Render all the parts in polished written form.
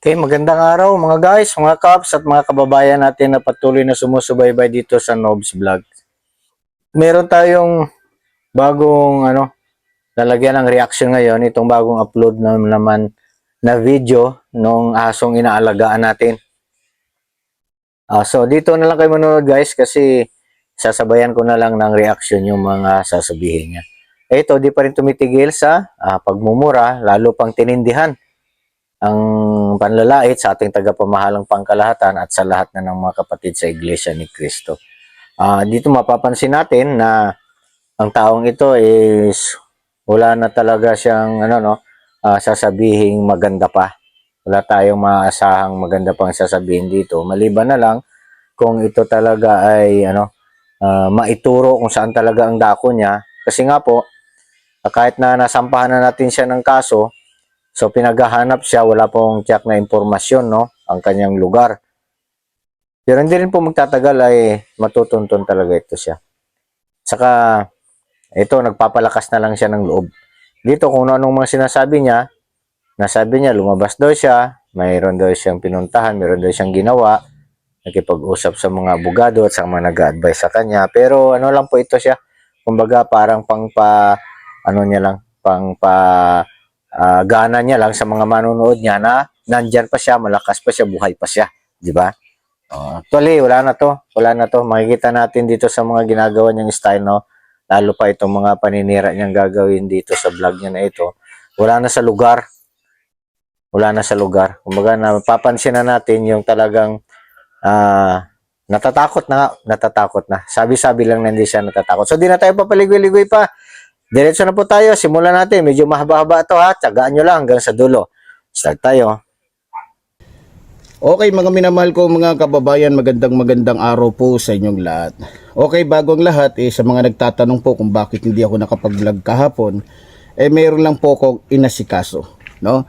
Okay, magandang araw mga guys, mga kaps at mga kababayan natin na patuloy na sumusubaybay dito sa Nobs Vlog. Meron tayong bagong lalagyan ng reaction ngayon, itong bagong upload na naman na video nung asong inaalagaan natin. So dito na lang kayo manonood guys kasi sasabayan ko na lang ng reaction yung mga sasabihin niya. Ito, di pa rin tumitigil sa pagmumura, lalo pang tinindihan ang panlalait sa ating tagapamahalang pangkalahatan at sa lahat na ng mga kapatid sa Iglesia ni Cristo. Dito mapapansin natin na ang taong ito is wala na talaga siyang sasabihing maganda pa. Wala tayong maasahang maganda pang sasabihin dito. Maliban na lang kung ito talaga ay maituro kung saan talaga ang dako niya. Kasi nga po, kahit na nasampahan na natin siya ng kaso, so pinaghahanap siya, wala pong tiyak na impormasyon, no? Ang kanyang lugar. Pero hindi rin po magtatagal ay matutuntun talaga ito siya. Saka ito, nagpapalakas na lang siya ng loob. Dito kung anong mga sinasabi niya, nasabi niya lumabas daw siya, mayroon daw siyang pinuntahan, mayroon daw siyang ginawa, nakipag-usap sa mga abogado at sa mga nag-a-advise sa kanya. Pero ano lang po ito siya, kumbaga parang gana niya lang sa mga manonood niya na nandyan pa siya, malakas pa siya, buhay pa siya, di ba? Actually, wala na to. Wala na to. Makikita natin dito sa mga ginagawa niyang style, no? Lalo pa itong mga paninira niyang gagawin dito sa vlog niya na ito. Wala na sa lugar. Wala na sa lugar. Kumbaga, napapansin na natin yung talagang natatakot na. Natatakot na. Sabi-sabi lang na hindi siya natatakot. So, di na tayo papaligoy-ligoy pa. Diretso na po tayo. Simulan natin. Medyo mahaba-haba ito ha. Tsagaan nyo lang hanggang sa dulo. Start tayo. Okay mga minamahal ko mga kababayan, magandang araw po sa inyong lahat. Okay, bago ang lahat, sa mga nagtatanong po kung bakit hindi ako nakapag-vlog kahapon, meron lang po akong inasikaso, no?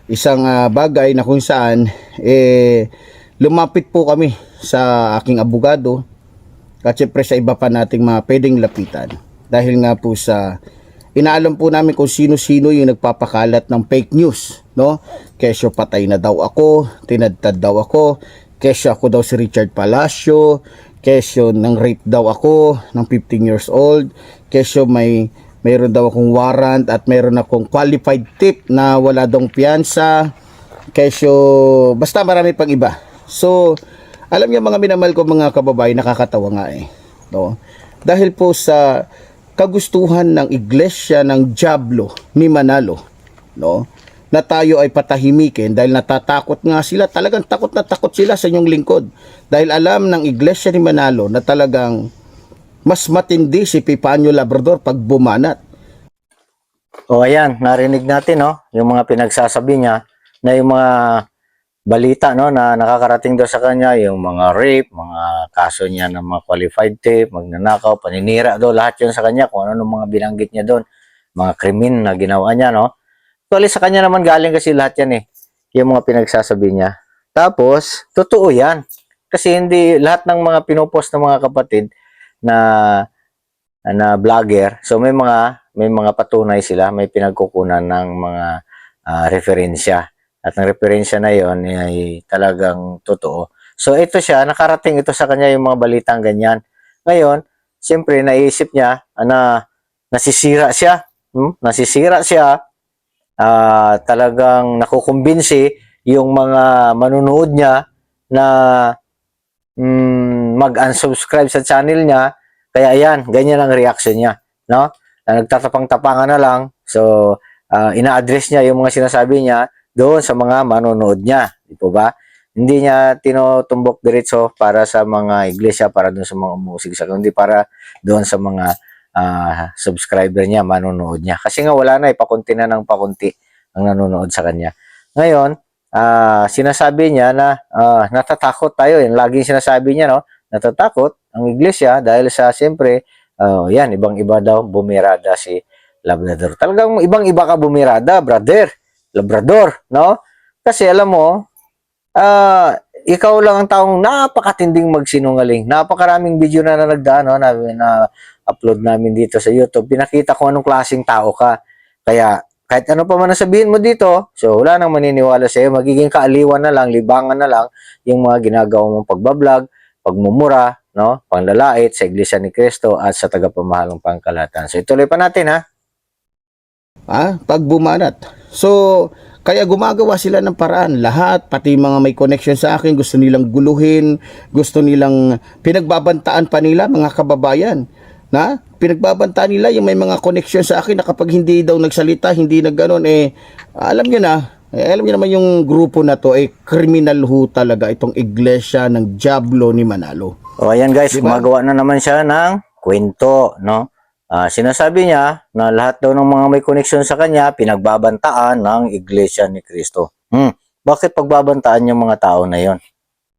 Isang bagay na kung saan lumapit po kami sa aking abogado at syempre sa iba pa nating mga pwedeng lapitan. Dahil nga po sa inaalam po namin kung sino-sino yung nagpapakalat ng fake news, no? Kesyo patay na daw ako, tinadtad daw ako, kesyo ako daw si Richard Palacio, kesyo nang rape daw ako ng 15 years old, kesyo mayroon daw akong warrant at mayroon akong qualified tip na wala daw piyansa, kesyo basta marami pang iba. So, alam niyo mga minamahal ko mga kababayan, nakakatawa nga no? Dahil po sa kagustuhan ng iglesia ng Diablo ni Manalo, no? Na tayo ay patahimikin dahil natatakot nga sila, talagang takot na takot sila sa inyong lingkod. Dahil alam ng iglesia ni Manalo na talagang mas matindi si Epifanio Labrador pag bumanat. O ayan, narinig natin no, yung mga pinagsasabi niya na yung mga balita no na nakakarating daw sa kanya, yung mga rape, mga kaso niya ng mga qualified tip, magnanakaw, paninira daw, lahat yun sa kanya, kung ano mga binanggit niya doon, mga krimen na ginawa niya, no? Actually, sa kanya naman galing kasi lahat yan yung mga pinagsasabi niya. Tapos, totoo yan. Kasi hindi lahat ng mga pinopost ng mga kapatid na vlogger, so may mga patunay sila, may pinagkukunan ng mga referensya. At ang referensya na yon ay talagang totoo. So ito siya, nakarating ito sa kanya yung mga balitang ganyan. Ngayon, siyempre naisip niya na nasisira siya. Nasisira siya. Talagang nakukumbinsi yung mga manunood niya na mag-unsubscribe sa channel niya. Kaya ayan, ganyan ang reaction niya. No? Nagtatapang-tapangan na lang. So, ina-address niya yung mga sinasabi niya doon sa mga manonood niya, di po ba? Hindi niya tinutumbok diretso para sa mga iglesia, para doon sa mga umusig sa kundi para doon sa mga subscriber niya, manonood niya. Kasi nga wala na, pakunti na ng pakunti ang nanonood sa kanya. Ngayon, sinasabi niya na natatakot tayo. Yung laging sinasabi niya, no? Natatakot ang iglesia dahil sa siyempre, yan, ibang-iba daw bumirada si Labrador. Talagang ibang-iba ka bumirada, brother. Labrador, no? Kasi alam mo, ikaw lang ang taong napakatinding magsinungaling. Napakaraming video na nagdaan, no, na upload namin dito sa YouTube. Pinakita ko anong klaseng tao ka. Kaya kahit ano pa man ang sabihin mo dito, so wala nang maniniwala sa iyo, magiging kaaliwan na lang, libangan na lang yung mga ginagawa mong pagbablog, pagmumura, no, panglalait sa Iglesia ni Cristo at sa tagapamahalang pangkalahatan. So ituloy pa natin ha. Pagbumanat. So, kaya gumagawa sila ng paraan. Lahat, pati mga may connection sa akin, gusto nilang guluhin, gusto nilang pinagbabantaan pa nila, mga kababayan. Na? Pinagbabantaan nila yung may mga connection sa akin na kapag hindi daw nagsalita, hindi nagganon, alam nyo na, alam nyo naman yung grupo na to, criminal ho talaga itong iglesia ng Diablo ni Manalo. O ayan guys, Diba? gumagawa na naman siya ng kwento, no? Sinasabi niya na lahat daw ng mga may connection sa kanya, pinagbabantaan ng Iglesia ni Cristo. Bakit pagbabantaan yung mga tao na yon?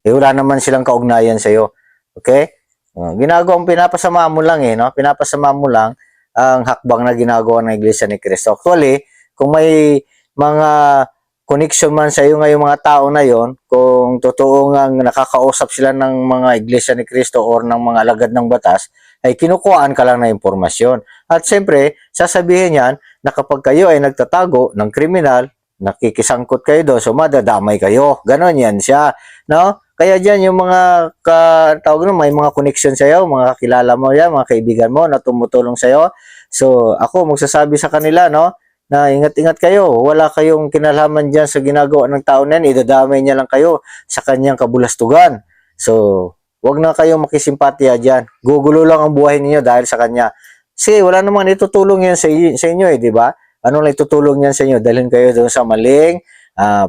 Wala naman silang kaugnayan sa iyo. Okay? Ginagawa, pinapasama mo lang no? Pinapasama mo lang ang hakbang na ginagawa ng Iglesia ni Cristo. Actually, kung may mga connection man sa iyo ngayong mga tao na yon, kung totoo nga nakakausap sila ng mga Iglesia ni Cristo or ng mga alagad ng batas, ay kinukuhaan ka lang na impormasyon. At siyempre, sasabihin yan na kapag kayo ay nagtatago ng kriminal, nakikisangkot kayo doon, so madadamay kayo. Ganon yan siya. No? Kaya dyan yung mga tawag na, may mga connection sa'yo, mga kakilala mo yan, mga kaibigan mo na tumutulong sa'yo. So, ako magsasabi sa kanila, no, na ingat-ingat kayo. Wala kayong kinalaman dyan sa ginagawa ng tao na yan. Idadamay niya lang kayo sa kanyang kabulastugan. So, wag na kayong makisimpatya dyan. Gugulo lang ang buhay ninyo dahil sa kanya. Kasi wala namang itutulong yan sa inyo di ba? Ano lang itutulong yan sa inyo? Dalhin kayo doon sa maling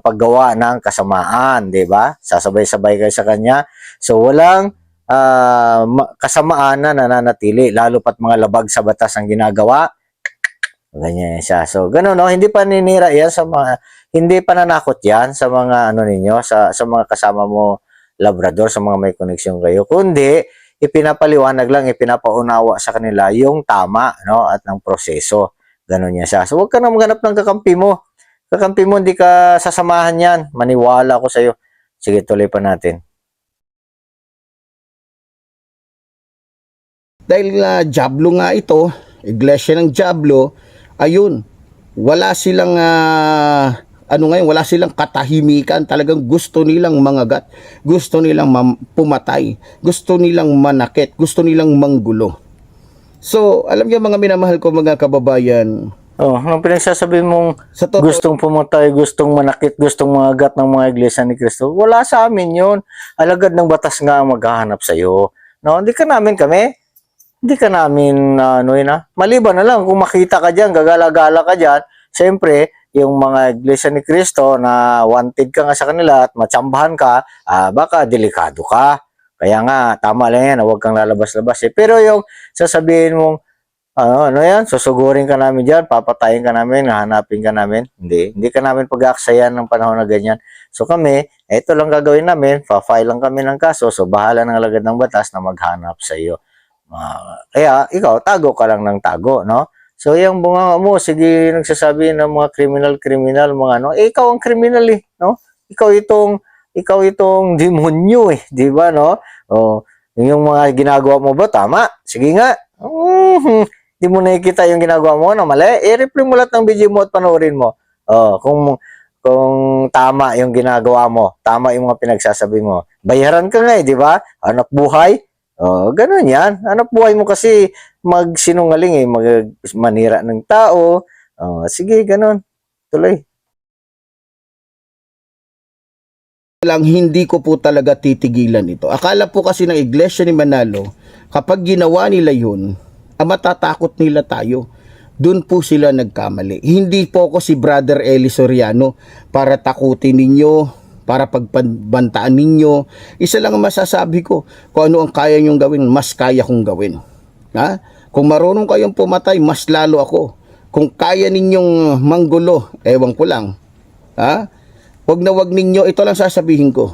paggawa ng kasamaan, di ba? Sasabay-sabay kayo sa kanya. So, walang kasamaan na nananatili, lalo pat mga labag sa batas ang ginagawa. Ganyan siya. So, gano'n, no? Hindi pa ninira yan sa mga, hindi pa nanakot yan sa mga, ano ninyo, sa mga kasama mo, Labrador, sa mga may koneksyon kayo. Kundi, ipinapaliwanag lang, ipinapaunawa sa kanila yung tama, no? At ng proseso. Gano'n niya siya. So, huwag ka na maghanap ng kakampi mo. Kakampi mo, hindi ka sasamahan yan. Maniwala ako sa'yo. Sige, tuloy pa natin. Dahil Diablo nga ito, iglesia ng Diablo, ayun, wala silang wala silang katahimikan, talagang gusto nilang mangagat, gusto nilang pumatay, gusto nilang manakit, gusto nilang manggulo. So, alam niyo mga minamahal ko mga kababayan, Anong pinagsasabi mong sa gustong pumatay, gustong manakit, gustong mangagat ng mga iglesia ni Cristo? Wala sa amin yun. Alagad ng batas nga ang maghahanap sa'yo. No, hindi ka namin maliban na lang kung makita ka dyan, gagala-gala ka dyan, siyempre, yung mga iglesia ni Cristo na wanted ka nga sa kanila at matsambahan ka, baka delikado ka. Kaya nga, tama lang yan, huwag kang lalabas-labas. Pero yung sasabihin mong, susugurin ka namin dyan, papatayin ka namin, hahanapin ka namin, hindi ka namin pag-aaksayan ng panahon na ganyan. So kami, ito lang gagawin namin, pa-file lang kami ng kaso, so bahala ng alagad ng batas na maghanap sa iyo. Kaya ikaw, tago ka lang ng tago, no? So yung bunga mo, sige nagsasabi ng mga criminal, mga ikaw ang criminal no? Ikaw itong demonyo di ba, no? Yung mga ginagawa mo ba tama? Sige nga. Di mo nakikita yung ginagawa mo na mali, i-replay mo lahat ng video mo at panoorin mo. Kung tama yung ginagawa mo, tama yung mga pinagsasabi mo. Bayaran ka nga di ba? Anak buhay. Ganun yan. Anak buhay mo kasi magsinungaling manira ng tao. Sige, ganun. Tuloy. lang hindi ko po talaga titigilan ito. Akala po kasi ng iglesia ni Manalo, kapag ginawa nila yun, matatakot nila tayo. Doon po sila nagkamali. Hindi po ako si Brother Eli Soriano para takutin ninyo, para pagbantaan ninyo. Isa lang ang masasabi ko, kung ano ang kaya nyong gawin, mas kaya kong gawin. Ha? Kung marunong kayong pumatay, mas lalo ako. Kung kaya ninyong manggulo, ewan ko lang. Ha? Wag na wag ninyo, ito lang sasabihin ko.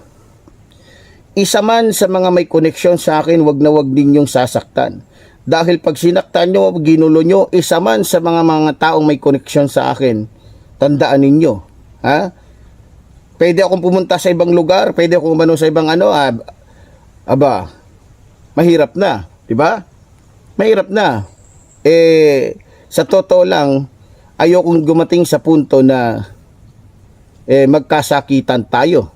Isa man sa mga may koneksyon sa akin, wag na wag ninyong sasaktan. Dahil pag sinaktan nyo, ginulo nyo, isa man sa mga taong may koneksyon sa akin, tandaan ninyo. Ha? Pwede akong pumunta sa ibang lugar, pwede akong umano sa ibang mahirap na, di ba? Mahirap na. Sa totoo lang, ayokong gumating sa punto na magkasakitan tayo.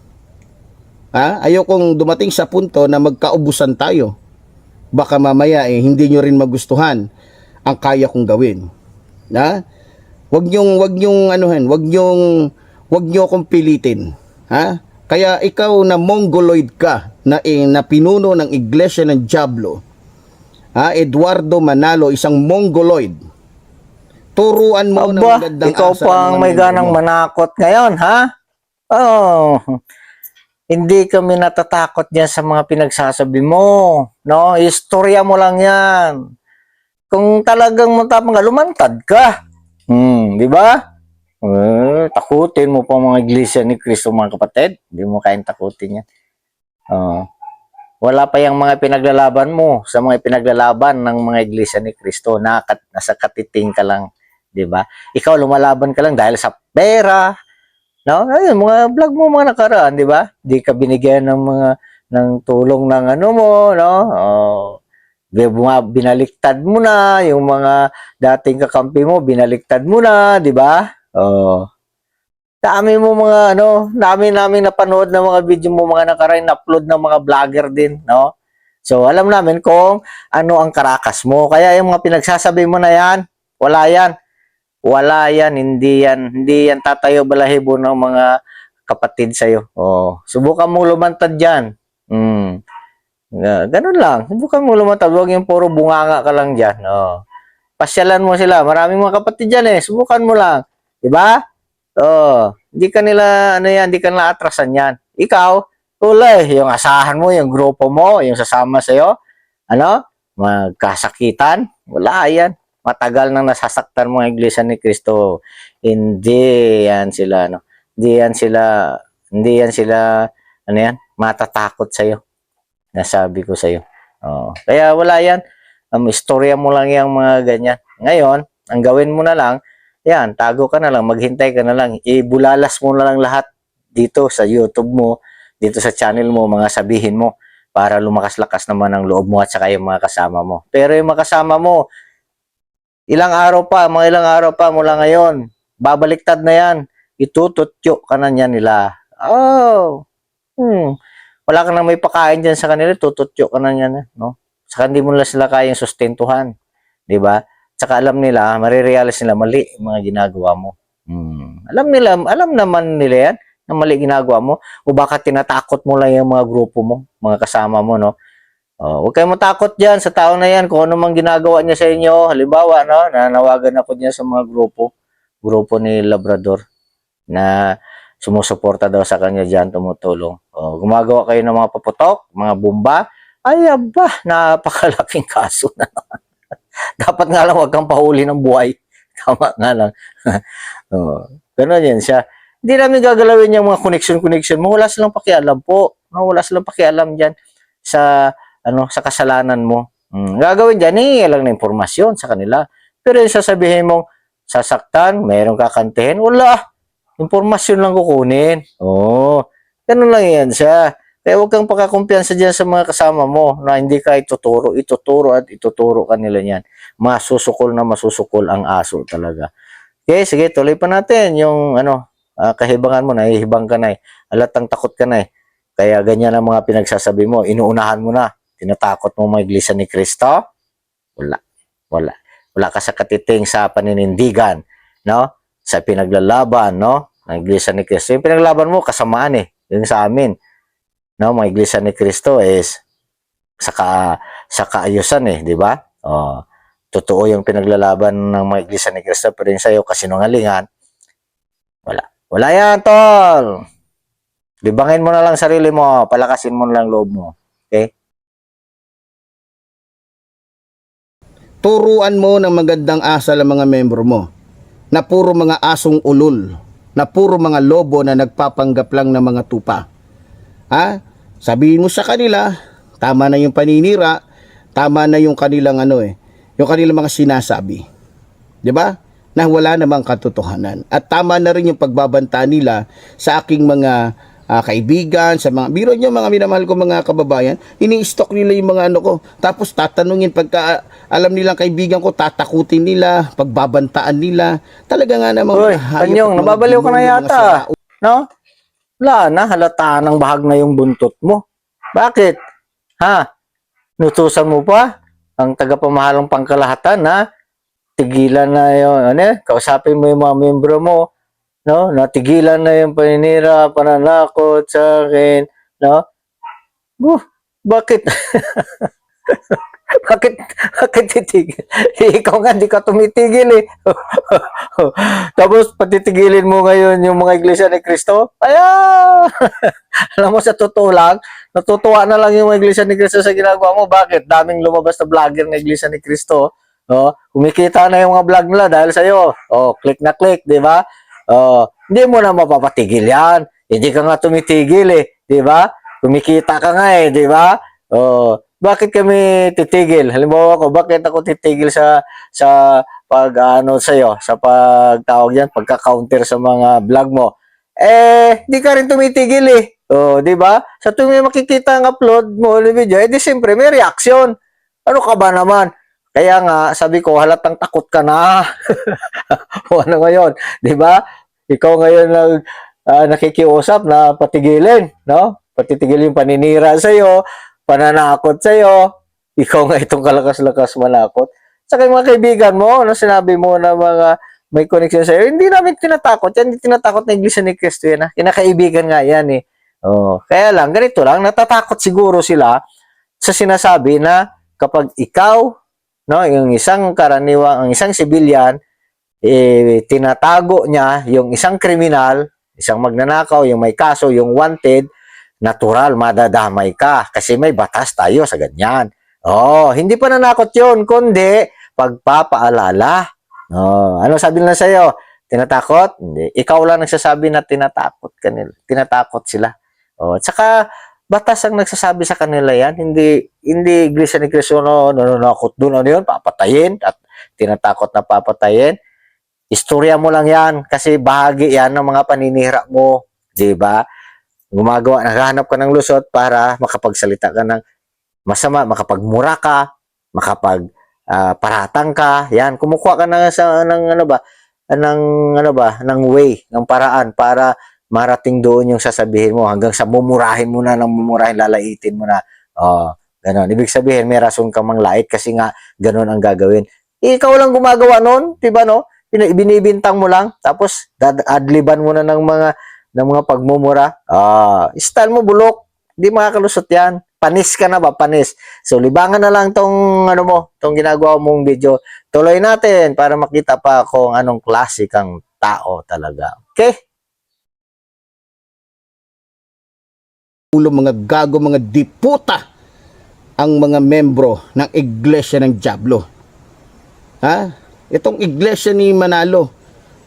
Ayokong dumating sa punto na magkaubusan tayo. Baka mamaya hindi nyo rin magustuhan ang kaya kong gawin. Wag nyong anuhan, wag nyo akong pilitin. Kaya ikaw na mongoloid ka na pinuno ng Iglesia ng Diablo, Eduardo Manalo, isang mongoloid. Turuan mo ng Aba, magandang ikaw asa pa ang ang mga may membro ganang mo. manakot ngayon, ha? Oh, hindi kami natatakot diyan sa mga pinagsasabi mo, no? Istorya mo lang 'yan. Kung talagang matapang ka, lumantad ka. Di ba? Takutin mo pa ang mga iglesia ni Kristo, mga kapatid. Hindi mo kayang takutin yan. Wala pa yung mga pinaglalaban mo sa mga pinaglalaban ng mga iglesia ni Kristo. Nasa katiting ka lang. Di ba? Ikaw lumalaban ka lang dahil sa pera. No? Ayun, mga vlog mo mga nakaraan, di ba? Di ka binigyan ng tulong ng ano mo, no? Binaliktad mo na yung mga dating kakampi mo, binaliktad mo na, di ba? Dami mo mga dami naming napanood ng mga video mo mga nakaraan, upload ng mga vlogger din, no? So alam namin kung ano ang karakas mo. Kaya yung mga pinagsasabi mo na yan, wala yan. Wala yan, hindi yan tatayo balahibo ng mga kapatid sa'yo. Subukan mo lumantad dyan. Ganun lang. Subukan mo lumantad. Huwag yung puro bunganga ka lang dyan. Pasyalan mo sila. Maraming mga kapatid dyan Subukan mo lang. Diba? Hindi ka nila, hindi ka nila atrasan yan. Ikaw, tuloy, yung asahan mo, yung grupo mo, yung sasama sa'yo, magkasakitan, wala yan. Matagal nang nasasaktan mga iglesia ni Kristo. Hindi yan sila, hindi yan sila, matatakot sa'yo. Nasabi ko sa'yo. Kaya wala yan. Istorya mo lang yung mga ganyan. Ngayon, ang gawin mo na lang, yan, tago ka na lang, maghintay ka na lang, ibulalas mo na lang lahat dito sa YouTube mo, dito sa channel mo, mga sabihin mo, para lumakas-lakas naman ang loob mo at saka yung mga kasama mo. Pero yung mga kasama mo, mga ilang araw pa mula ngayon, babaliktad na yan, itututyo ka na niyan nila. Wala ka nang may pakain dyan sa kanila, tututyo ka na niyan, no? Saka hindi mo na sila kayang sustentuhan, di ba? Saka alam nila, marirealize nila mali yung mga ginagawa mo. Alam naman nila yan, na mali ginagawa mo. O baka tinatakot mo lang yung mga grupo mo, mga kasama mo, no? Huwag kayong matakot dyan sa tao na yan, kung ano mang ginagawa niya sa inyo. Halimbawa, no, nanawagan ako dyan sa mga grupo ni Labrador, na sumusuporta daw sa kanya dyan, tumutulong. Gumagawa kayo ng mga paputok, mga bomba, ay aba, napakalaking kaso na. Dapat nga lang wag kang pahuli ng buhay. Tama nga lang. Ganun yan siya. Hindi namin gagalawin yung mga connection mo. Wala silang pakialam po. Wala silang pakialam dyan sa kasalanan mo. Gagawin dyan, lang na impormasyon sa kanila. Pero yung sasabihin mong sasaktan, mayroong kakantihin, wala. Impormasyon lang kukunin. Ganun lang yan siya. Kaya huwag kang pakakumpiyansa dyan sa mga kasama mo na hindi ka ituturo ka nila yan. Masusukol ang aso talaga. Okay, sige, tuloy pa natin yung kahibangan mo, nahihibang ka na alatang takot ka na Kaya ganyan ang mga pinagsasabi mo, inuunahan mo na, tinatakot mo mga iglesia ni Kristo? Wala ka sa katiting sa paninindigan, no? Sa pinaglalaban, no? Ng iglesia ni Kristo. Yung pinaglaban mo, kasamaan yung sa amin. No, mga iglesia ni Kristo is sa kaayusan di ba? Totoo yung pinaglalaban ng mga iglesia ni Kristo, pero yung sa'yo kasinungalingan, wala yan, tol. Libangin mo na lang sarili mo, palakasin mo na lang loob mo. Okay? Turuan mo ng magandang asal ang mga membro mo, na puro mga asong ulol, na puro mga lobo na nagpapanggap lang ng mga tupa. Sabihin mo sa kanila, tama na yung paninira, tama na yung kanilang yung kanilang mga sinasabi. 'Di ba? Na wala namang katotohanan. At tama na rin yung pagbabanta nila sa aking mga kaibigan, sa mga biro nyo mga minamahal ko mga kababayan, ini-stock nila yung mga ano ko. Tapos tatanungin pagka alam nilang kaibigan ko, tatakutin nila, pagbabantaan nila. Talaga nga namang Uy, mga hayop Panyong, at mga nababaliw ka na demonyo, mga yata. No? Wala na, halata ng bahag na yung buntot mo. Bakit? Ha? Nutusan mo pa? Ang tagapamahalang pangkalahatan na tigilan na yung, kausapin mo yung mga membro mo, no? Natigilan na yung paninira, pananakot sa akin, no? Bakit? bakit, bakit titigil? Ikaw nga, di ka tumitigil eh. Tapos, patitigilin mo ngayon yung mga iglesia ni Cristo? Kaya, alam mo, sa totoo lang, natutuwa na lang yung mga iglesia ni Cristo sa ginagawa mo. Bakit? Daming lumabas na vlogger na iglesia ni Cristo. Oh, kumikita na yung mga vlog nila dahil sa'yo. Oh, click na click, di ba? Oh, hindi mo na mapapatigil yan. Hindi ka nga tumitigil eh, di ba? Kumikita ka nga eh, di ba? Oh, bakit kami titigil? Halimbawa ako, bakit ako titigil sa pag ano sa'yo, sa pagtawag yan, pagka-counter sa mga vlog mo? Di ka rin tumitigil eh. Oh, di ba? Sa tuwing may makikita ang upload mo ng video, di siyempre may reaction. Ano ka ba naman? Kaya nga, sabi ko, halatang takot ka na. O ano ngayon, di ba? Ikaw ngayon nakikiusap na patigilin, no? Patitigil yung paninira sa'yo, pananakot sa'yo. Ikaw nga itong kalakas-lakas manakot. Sa mga kaibigan mo, ano sinabi mo na mga may connection sa'yo, hindi namin tinatakot yan, hindi tinatakot na Iglesia ni Cristo yan, ha? Kinakaibigan nga yan, eh. Oh, kaya lang, ganito lang, natatakot siguro sila sa sinasabi na kapag ikaw, no, yung isang karaniwang, ang isang civilian, tinatago niya yung isang kriminal, isang magnanakaw, yung may kaso, yung wanted, natural, madadamay ka. Kasi may batas tayo sa ganyan. Oh, hindi pa nanakot yun, kundi pagpapaalala. Oh, ano sabi nila sa'yo? Tinatakot? Hindi. Ikaw lang nagsasabi na tinatakot kanila. Tinatakot sila. Oh, at saka, batas ang nagsasabi sa kanila yan. Hindi Iglesia ni Cristo nananakot doon. Ano yun? Papatayin at tinatakot na papatayin. Istorya mo lang yan kasi bahagi yan ng mga paninira mo. Diba? Naghahanap ka ng lusot para makapagsalita ka ng masama, makapagmura ka, paratang ka. Yan, kumukuha ka ng way, ng paraan para marating doon yung sasabihin mo hanggang sa mumurahin mo na ng mumurahin, lalaitin mo na. Oh, ganon. Ibig sabihin, may rason kang manglait kasi nga ganon ang gagawin. Ikaw lang gumagawa noon, 'di ba no? Binibintang mo lang tapos adliban mo na ng mga pagmumura. Style mo bulok. Hindi makakalusot 'yan. Panis ka na ba? Panis. So libangan na lang tong tong ginagawa mong video. Tuloy natin para makita pa kung anong klase kang tao talaga. Okay? ulo, mga gago, mga diputa ang mga membro ng Iglesia ng Diablo. Ha? Itong Iglesia ni Manalo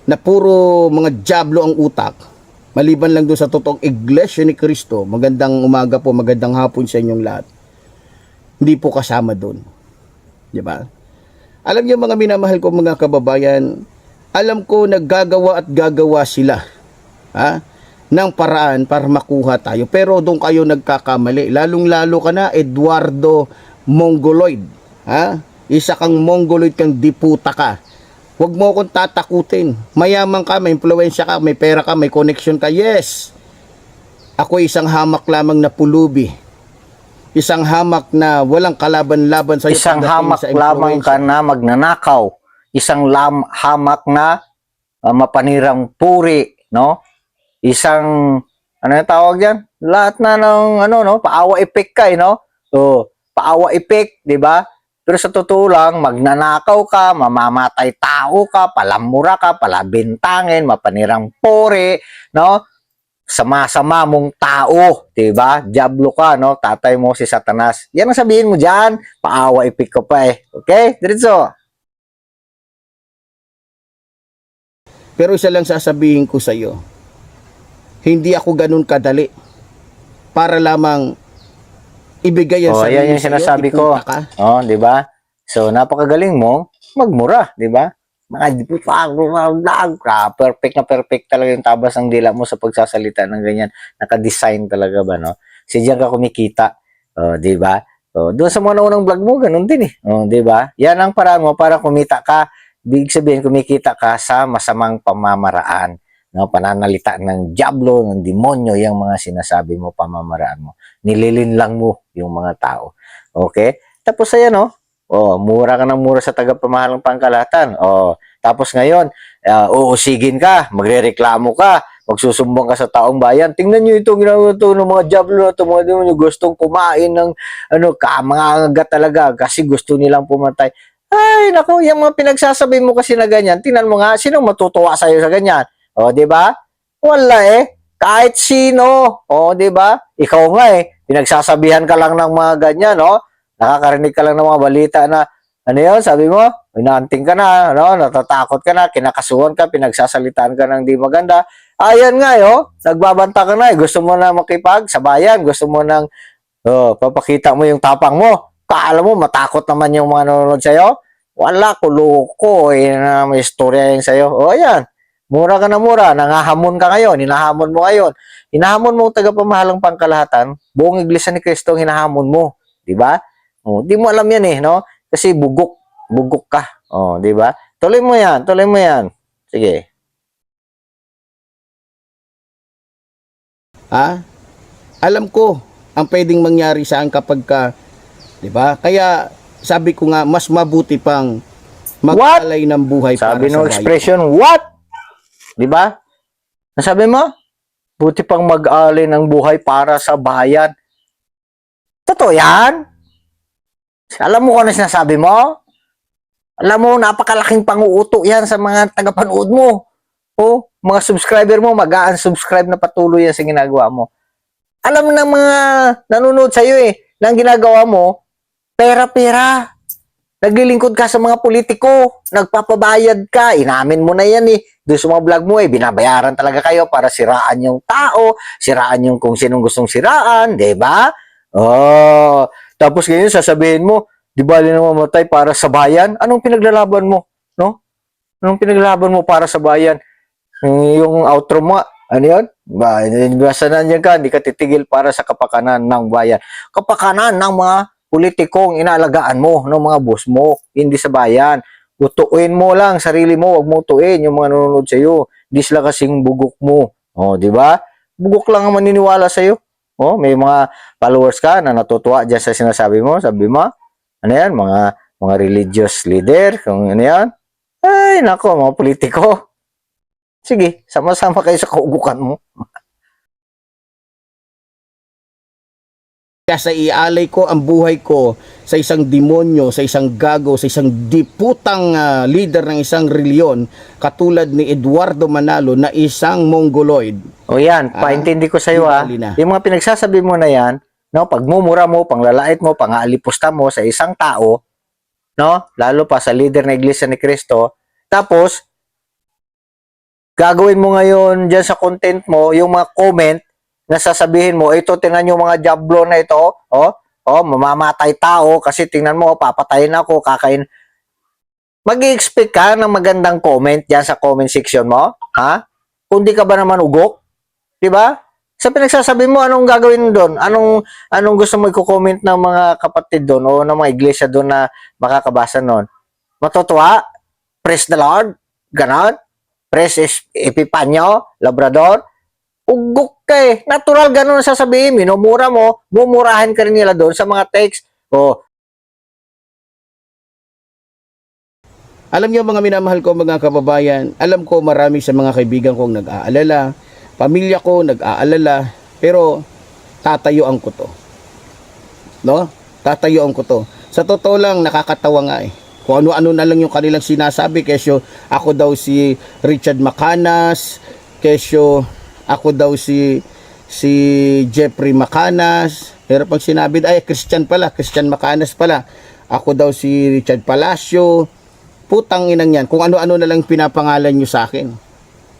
na puro mga Diablo ang utak, maliban lang doon sa totoong Iglesia ni Cristo. Magandang umaga po, magandang hapon sa inyong lahat. Hindi po kasama doon. Di ba? Alam niyo mga minamahal ko mga kababayan, alam ko naggagawa at gagawa sila. Ha? Ng paraan para makuha tayo. Pero doon kayo nagkakamali. Lalong-lalo ka na, Eduardo Mongoloid. Ha? Isa kang Mongoloid, kang diputa ka. Huwag mo akong tatakutin. Mayaman ka, may impluensya ka, may pera ka, may connection ka. Yes! Ako isang hamak lamang na pulubi. Isang hamak na walang kalaban-laban sa iyo. Isang hamak lamang ka na magnanakaw. Isang hamak na mapanirang puri, no? Isang, ano yung tawag yan? Lahat na ng, paawa effect ka, no? So, paawa effect, di ba? Pero sa totoo lang, magnanakaw ka, mamamatay tao ka, palamura ka, palabintangin, mapanirang puri, no? Sama-sama mong tao, di ba? Diablo ka, no? Tatay mo si Satanas. Yan ang sabihin mo dyan, paawa effect ka pa eh. Okay? Diretso. Pero isa lang sasabihin ko sa iyo, hindi ako ganun kadali para lamang ibigay yan sa iyo. Yan yung sinasabi ko. Oh, di ba? So napakagaling mo magmura, di ba? mga perfect na perfect talaga yung tabas ng dila mo sa pagsasalita ng ganyan. Naka-design talaga ba, no? Si diyan ka kumikita. Oh, di ba? Oh, doon sa mga unang vlog mo, ganun din eh. Oh, di ba? Yan ang paraan mo para kumita ka. Big sabihin, kumikita ka sa masamang pamamaraan. No, pananalita ng diablo, ng demonyo, yung mga sinasabi mo, pamamaraan mo. Nililinlang mo yung mga tao. Okay? Tapos ayan, no? Oh, mura ka ng mura sa tagapamahalang pangkalahatan. Oh, tapos ngayon, uusigin ka, magrereklamo ka, magsusumbong ka sa taong bayan. Tingnan niyo itong ginagawa to ng mga diablo na to, mga demonyo, gustong kumain ng mga agat talaga kasi gusto nilang pumatay. Ay, nako, yung mga pinagsasabi mo kasi na ganyan, tingnan mo nga, sino matutuwa sa'yo sa ganyan? O, di ba? Wala eh. Kahit sino. O, di ba? Ikaw nga eh. Pinagsasabihan ka lang ng mga ganyan, no? Nakakarinig ka lang ng mga balita na, ano yun, sabi mo? Inaanting ka na, no? Natatakot ka na, kinakasuhan ka, pinagsasalitaan ka ng di maganda. Ayan nga, yo. Nagbabanta ka na eh. Gusto mo na makipag sa bayan. Gusto mo nang papakita mo yung tapang mo. Kaala mo, matakot naman yung mga nanonood sa'yo. Wala, kuloko. May istorya yun sa'yo. O, ayan. Mura ka na mura. Nangahamon ka ngayon. Hinahamon mo ngayon. Hinahamon mo tagapamahalang pangkalahatan. Buong Iglesia ni Cristo hinahamon mo. Di ba? O, di mo alam yan eh, no? Kasi bugok. Bugok ka. O, di ba? Tuloy mo yan. Tuloy mo yan. Sige. Ha? Alam ko ang pwedeng mangyari saan kapag ka, 'di ba? Kaya sabi ko nga mas mabuti pang mag-alay ng buhay Sabi para no sa bayan. expression, what? Di ba? Nasabi mo? Buti pang mag-alay ng buhay para sa bayan. Totoo yan? Alam mo kung ano sinasabi mo? Alam mo, napakalaking panguuto yan sa mga tagapanood mo. O, mga subscriber mo, mag-unsubscribe na patuloy yan sa ginagawa mo. Alam mo ng mga nanonood sa'yo eh, na ang ginagawa mo, pera-pera. Naglilingkod ka sa mga politiko, nagpapabayad ka, inamin mo na yan eh. Doon sa mga vlog mo eh, binabayaran talaga kayo para siraan yung tao, siraan yung kung sinong gustong siraan, di ba? Oh, tapos ngayon sasabihin mo, di ba na mamatay para sa bayan? Anong pinaglalaban mo? No? Anong pinaglalaban mo para sa bayan? Yung outro mo, ano yun? Basta nandiyan ka, hindi ka titigil para sa kapakanan ng bayan. Kapakanan ng mga politikong inaalagaan mo, ng mga boss mo, hindi sa bayan. Utuin mo lang sarili mo, wag mo utuin yung mga nanonood sa iyo. Hindi sila kasing bugok mo. Oh, di ba? Bugok lang ang maniniwala sa iyo. Oh, may mga followers ka na natutuwa diyan sa sinasabi mo, sabi mo. Ano yan? Mga religious leader, kung ano yan. Ay, nako, mga politiko. Sige, sama-sama kayo sa kaugukan mo. Kaya sa ialay ko ang buhay ko sa isang demonyo, sa isang gago, sa isang diputang leader ng isang reliyon katulad ni Eduardo Manalo na isang mongoloid. O yan, paintindi ko sa iyo bali na. Yung mga pinagsasabi mo na yan, no, pagmumura mo, panglalait mo, pangalipusta mo sa isang tao, no, lalo pa sa leader ng Iglesia ni Cristo, tapos gagawin mo ngayon diyan sa content mo, yung mga comment na sasabihin mo, ito tingnan yung mga diablo na ito, mamamatay tao kasi tingnan mo, papatayin ako, kakain. Mag-i-expect ka ng magandang comment diyan sa comment section mo, ha? Kung di ka ba naman ugok, 'di ba? Sa pinagsasabi mo, anong gagawin doon? Anong gusto mo i-comment ng mga kapatid doon o ng mga iglesia doon na makakabasa noon? Matutuwa? Praise the Lord? Ganon? Praise Epipanyo? Labrador? Ugok ka eh. Natural ganun ang sasabihin. Minumura mo, mumurahin ka rin nila doon sa mga text. Alam niyo mga minamahal ko mga kababayan, alam ko marami sa mga kaibigan kong nag-aalala, pamilya ko nag-aalala, pero tatayuan ko to. No? Tatayuan ko to. Sa totoo lang, nakakatawa nga eh. Kung ano-ano na lang yung kanilang sinasabi, kesyo ako daw si Richard Macanas, kesyo ako daw si Jeffrey Macanas, pero pag sinabi, ay Christian Macanas pala, ako daw si Richard Palacio, putang inang yan, kung ano-ano na lang pinapangalan nyo sa akin.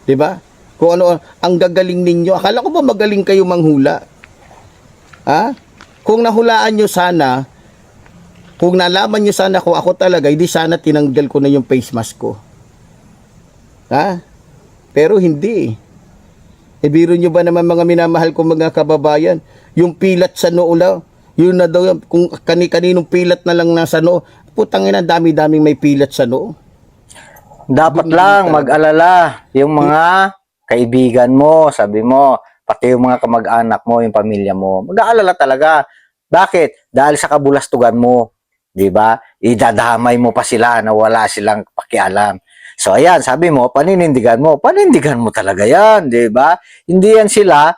'Di ba? Kung ano, ang gagaling ninyo, akala ko ba magaling kayo manghula? Ha? Kung nahulaan nyo sana, kung nalaman nyo sana kung ako talaga, hindi sana tinanggal ko na yung face mask ko. Ha? Pero hindi. E biro nyo ba naman mga minamahal ko mga kababayan, yung pilat sa noo lang, yun na daw, kung kani-kaninong pilat na lang nasa noo, putang ina, dami-daming may pilat sa noo. Dapat Doon lang talaga. mag-alala yung mga kaibigan mo, sabi mo, pati yung mga kamag-anak mo, yung pamilya mo. Mag-aalala talaga. Bakit? Dahil sa kabulastugan mo, 'di ba? Idadamay mo pa sila na wala silang pakialam. So ayan, sabi mo, paninindigan mo. Panindigan mo talaga 'yan, 'di ba? Hindi yan sila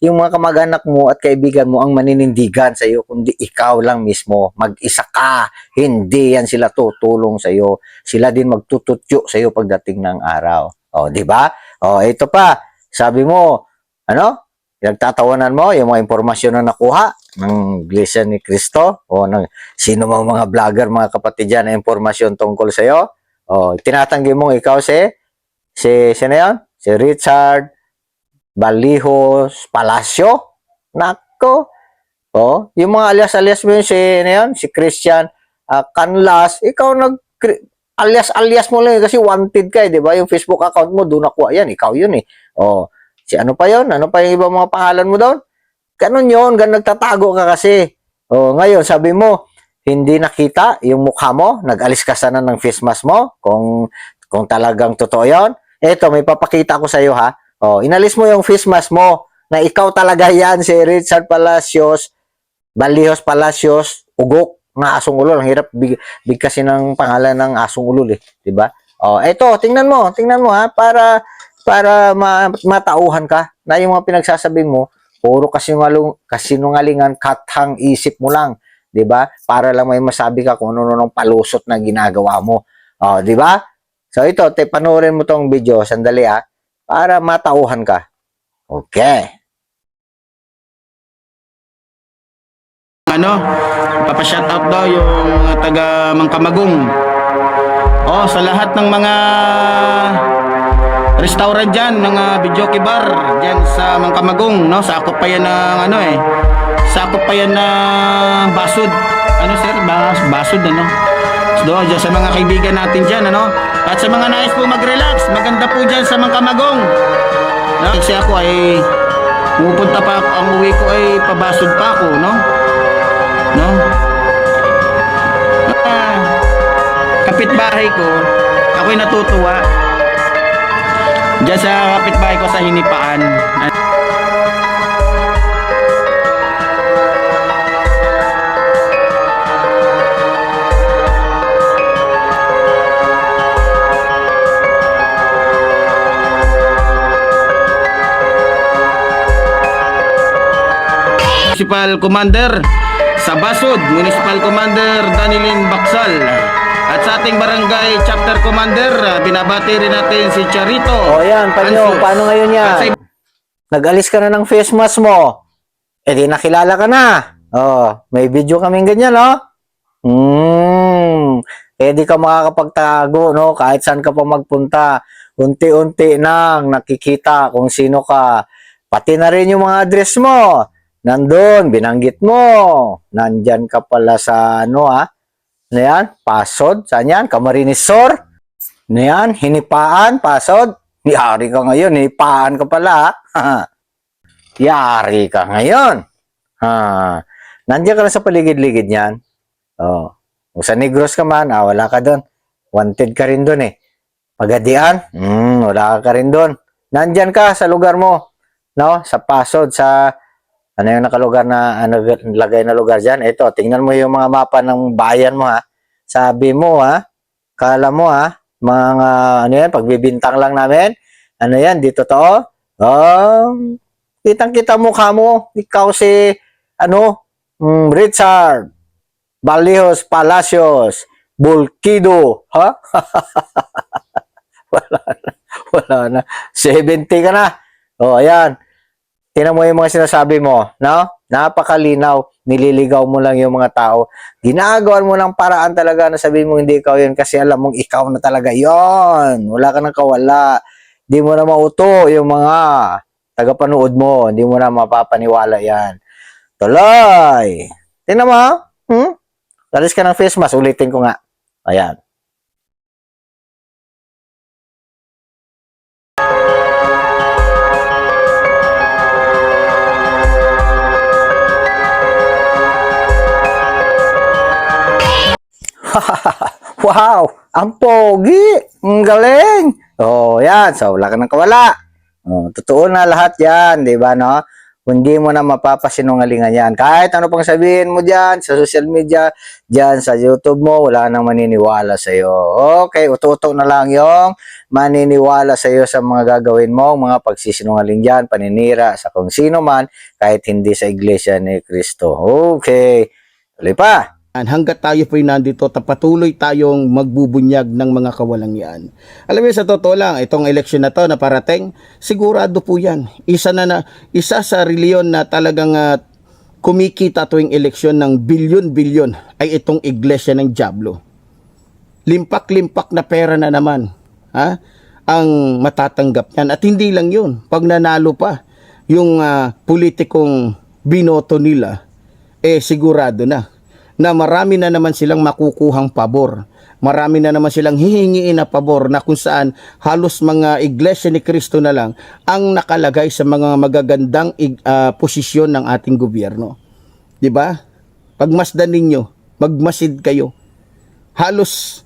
yung mga kamag-anak mo at kaibigan mo ang maninindigan sa iyo, kundi ikaw lang mismo. Mag-isa ka. Hindi yan sila tutulong sa iyo. Sila din magtututyo sa iyo pagdating ng araw. O, di ba? O, ito pa. Sabi mo, ano? Nagtatawanan mo yung mga impormasyon na nakuha ng Iglesia ni Cristo o ng sino mang mga vlogger, mga kapatid dyan na impormasyon tungkol sa iyo. O, tinatanggi mong ikaw sino yan? Si Richard Balihos Palacio. Nako. Oh, yung mga alias-alias mo yun, ano yun? Si Christian Canlas, ikaw alias-alias mo lang kasi wanted ka eh, di ba? Yung Facebook account mo, doon nakuha yan, ikaw yun eh. Oh, si ano pa yun? Ano pa yung ibang mga pangalan mo doon? Ganun yun, nagtatago ka kasi. Oh, ngayon, sabi mo, hindi nakita yung mukha mo, nag-alis ka sana ng face mask mo, kung talagang totoo yun. Eto, may papakita ko sa iyo ha. Oh, inalis mo yung face mask mo, na ikaw talaga yan, si Richard Palacios, Balihos Palacios, ugok na asong ulol. Ang hirap bigkasin ng pangalan ng asong ulol eh, 'di ba? Oh, eto, tingnan mo ha para matauhan ka na yung mga pinagsasabi mo, puro kasinungalingan, kathang isip mo lang, 'di ba? Para lang may masabi ka kung ano nung palusot na ginagawa mo. Oh, 'di ba? So ito, panoorin mo tong video sandali ha para matauhan ka. Okay. Ano, papa-shoutout daw yung mga taga Mangkamagong. Oh, sa lahat ng mga restaurant dyan, mga videoke bar dyan sa Mangkamagong, no? Sakop pa yan ng ano eh. Sakop pa yan ng Basud. Ano sir? Basud ano? So, dyan sa mga kaibigan natin dyan, ano? At sa mga nais po mag-relax, maganda po dyan sa Mangkamagong. No? Kasi ako ay pupunta pa ako, ang uwi ko ay pabasod pa ako, no? No? Kapitbahay ko, ako'y natutuwa. Diyan sa kapitbahay ko sa Hinipaan. Municipal Commander sa Basod, Municipal Commander Danilin Baksal. At sa ating barangay chapter commander, binabati rin natin si Charito. O yan, paano ngayon yan? Nag-alis ka na ng face mask mo. Eh di nakilala ka na. Oh, may video kaming ganyan, no? Eh di ka makakapagtago, no? Kahit saan ka pa magpunta. Unti-unti nang nakikita kung sino ka. Pati na rin yung mga address mo. Nandun, binanggit mo. Nandyan ka pala sa ano, ha? Ano yan? Pasod? Saan yan? Camarines Sur? Ano yan? Hinipaan? Pasod? Yari ka ngayon. Hinipaan ka pala, ha? Yari ka ngayon. Ha. Nandiyan ka na sa paligid-ligid niyan. Oh. Kung sa Negros ka man, wala ka doon. Wanted ka rin doon eh. Pagadian, wala ka rin doon. Nandiyan ka sa lugar mo. No? Sa Pasod, sa ano yung nakalugar na ano, lagay na lugar dyan. Ito, tingnan mo yung mga mapa ng bayan mo ha. Sabi mo ha, kala mo ha, mga ano yan, pagbibintang lang namin. Ano yan, di totoo? Oh, kitang-kita mukha mo. Ikaw si, ano, Richard Balihos Palacios Bulkido. Ha? Wala na. 70 ka na. O, ayan. Tingnan mo yung mga sinasabi mo, no? Napakalinaw, nililigaw mo lang yung mga tao. Ginagawan mo ng paraan talaga na sabihin mo hindi ikaw yun kasi alam mong ikaw na talaga yon. Wala ka nang kawala. Hindi mo na mauto yung mga tagapanood mo. Hindi mo na mapapaniwala yan. Tuloy! Tingnan mo, ha? Alis ka ng face mask, ulitin ko nga. Ayan. Wow! Ang pogi! Ang galing! Oh, yan. So, wala ka nang kawala. Oh, totoo na lahat yan, di ba, no? Hindi mo na mapapasinungalingan yan. Kahit ano pang sabihin mo dyan, sa social media, dyan sa YouTube mo, wala nang maniniwala sa'yo. Okay, uto-uto na lang yung maniniwala sa'yo sa mga gagawin mo, mga pagsisinungaling dyan, paninira sa kung sino man, kahit hindi sa Iglesia ni Cristo. Okay. Tuloy pa. Hanggat tayo po'y nandito, patuloy tayong magbubunyag ng mga kawalangian. Alam mo, sa totoo lang, itong eleksyon na to na parating, sigurado po yan. Isa sa reliyon na talagang kumikita tuwing eleksyon ng bilyon-bilyon ay itong iglesia ng Diablo. Limpak-limpak na pera na naman, ha? Ang matatanggap yan. At hindi lang yun, pag nanalo pa, yung politikong binoto nila, sigurado na marami na naman silang makukuhang pabor. Marami na naman silang hihingiin na pabor na kung saan halos mga iglesia ni Cristo na lang ang nakalagay sa mga magagandang posisyon ng ating gobyerno. 'Di ba? Pagmasdan ninyo, magmasid kayo. Halos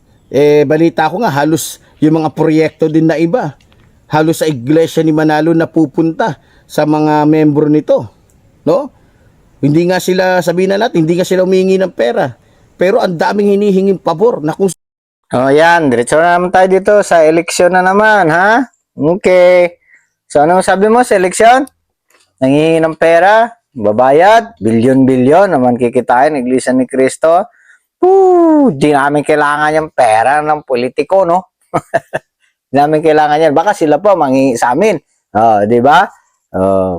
balita ko nga halos yung mga proyekto din na iba. Halos sa iglesia ni Manalo na pupunta sa mga membro nito, no? Hindi nga sila, sabihin na natin, hindi nga sila humingi ng pera. Pero ang daming hinihinging pabor na kung Oh, yan. Diretso na naman tayo dito sa eleksyon na naman, ha? Okay. So, anong sabi mo sa eleksyon? Nangihingi ng pera, babayad, bilyon-bilyon naman kikitain, Iglesia ni Cristo. Di namin kailangan yung pera ng politiko, no? Di namin kailangan yan. Baka sila pa mangingi sa amin. Oh, di ba?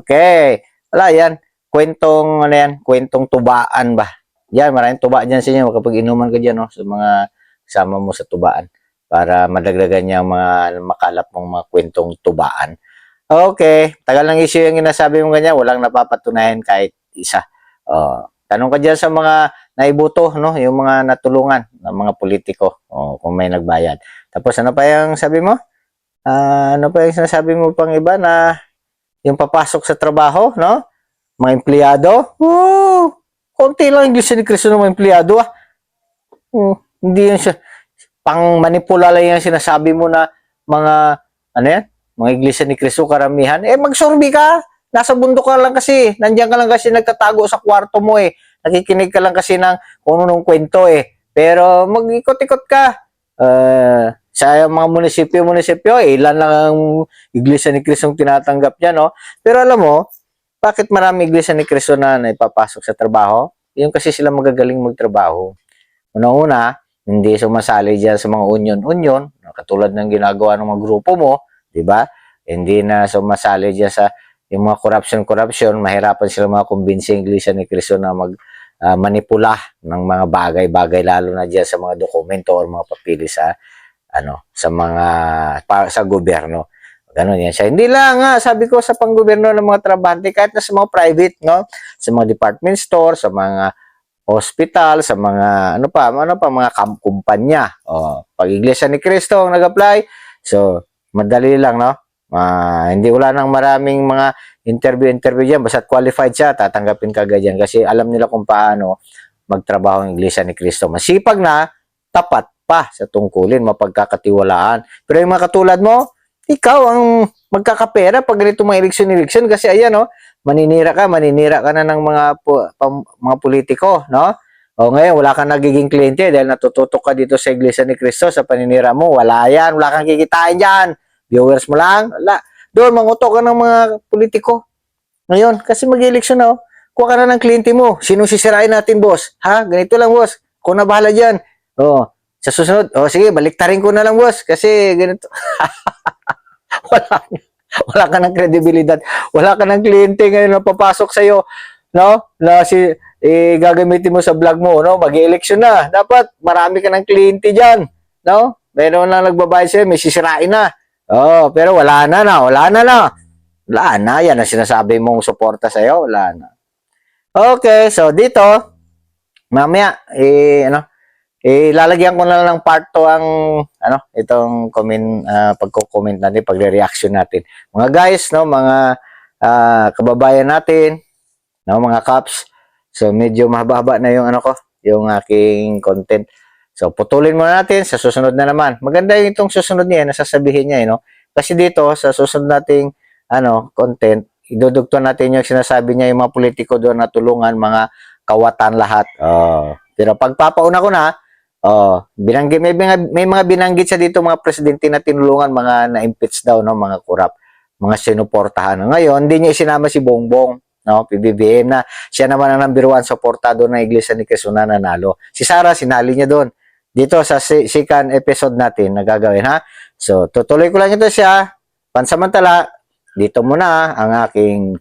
Okay. Wala yan. Kwentong, ano yan? Kwentong tubaan ba? Yan, maraming tuba dyan sa inyo. Kapag inuman ka dyan, no? Sa mga kasama mo sa tubaan. Para madagdagan niya mga makalap mong mga kwentong tubaan. Okay. Tagal ng issue yung ginasabi mo ganyan. Walang napapatunayan kahit isa. Tanong ka dyan sa mga naibuto, no? Yung mga natulungan ng mga politiko. Kung may nagbayad. Tapos ano pa yung sabi mo? Ano pa yung sinasabi mo pang iba na yung papasok sa trabaho, no? Mga empleyado? Konti lang Iglesia ni Cristo ng mga empleyado, ah. Hindi yan siya. Pang manipula lang yung sinasabi mo na mga, ano yan? Mga Iglesia ni Cristo karamihan. Magsurbi ka. Nasa bundok ka lang kasi. Nandiyan ka lang kasi nagtatago sa kwarto mo eh. Nakikinig ka lang kasi ng kung anong kwento eh. Pero mag-ikot-ikot ka. Sa mga munisipyo, ilan lang ang Iglesia ni Cristo tinatanggap niya, no? Pero alam mo, bakit marami Iglesia ni Cristo na ipapasok sa trabaho? Yung kasi sila magagaling magtrabaho. Una-una, hindi sumasali dyan sa mga union-union, katulad ng ginagawa ng mga grupo mo, di ba? Hindi na sumasali dyan sa yung mga corruption, mahirapan sila mga convincing Iglesia ni Cristo na manipula ng mga bagay-bagay, lalo na dyan sa mga dokumento o mga papili sa sa gobyerno. Ganon yan siya. Hindi lang nga, sabi ko sa panggobyerno ng mga trabahante, kahit na sa mga private, no? Sa mga department store, sa mga hospital, sa mga, mga kumpanya. Pag Iglesia ni Cristo ang nag-apply, so, madali lang, no? Hindi wala nang maraming mga interview dyan, basta qualified siya, tatanggapin ka agad yan kasi alam nila kung paano magtrabaho ang Iglesia ni Cristo. Masipag na, tapat pa sa tungkulin, mapagkakatiwalaan. Pero yung mga katulad mo, ikaw ang magkakapera pag ganito mga eleksyon kasi ayan, no? Maninira ka na ng mga politiko, no? Ngayon wala kang nagiging kliyente dahil natututok ka dito sa Iglesia ni Cristo sa paninira mo. Wala yan, wala kang kikitain diyan. Viewers mo lang, wala. Doon mangutok ka ng mga politiko. Ngayon, kasi mag-eleksyon na, kuha ka na ng kliyente mo. Sinong sisirain natin, boss? Ha? Ganito lang, boss. Kung na bahala diyan. Sa susunod, sige, baliktarin ko na lang, boss. Kasi ganito. wala ka ng kredibilidad. Wala ka ng kliyente ngayon na papasok sa'yo, no? Na gagamitin mo sa vlog mo, no? Mag-eleksyon na. Dapat marami ka ng kliyente diyan, no? Meron lang nagbabayad sa'yo, may sisirain na. Pero wala na. Wala na. Yan ang sinasabi mong suporta sa'yo. Wala na. Okay, so dito, mamaya, lalagyan ko na lang ng part 2 ang itong pagko-comment natin, pagre-reaction natin. Mga guys, no, mga kababayan natin, no, mga caps. So medyo mahaba na yung yung aking content. So, putulin muna natin sa susunod na naman. Maganda yung itong susunod niya, nasasabihin niya, no? Kasi dito, sa susunod nating content, idudugtong natin yung sinasabi niya, yung mga politiko doon na tulungan, mga kawatan lahat. Pero pagpapauna ko na, binanggit, may mga binanggit siya dito, mga presidente na tinulungan, mga na-impeach daw, no? Mga korap, mga sinuportahan. Ngayon, hindi niya isinama si Bongbong, no? PBBM na siya naman ang number 1 supportado ng Iglesia ni Cristo na nanalo. Si Sara, sinali niya doon. Dito sa second episode natin na gagawin, ha? So, tutuloy ko lang ito siya. Pansamantala, dito muna ang aking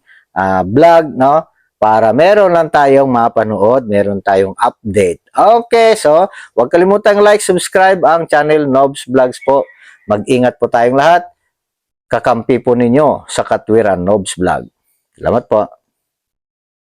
vlog, no? Para meron lang tayong mapanood, meron tayong update. Okay, so, huwag kalimutang like, subscribe ang channel Nobs Vlogs po. Mag-ingat po tayong lahat. Kakampi po ninyo sa katwiran Nobs Vlog. Salamat po.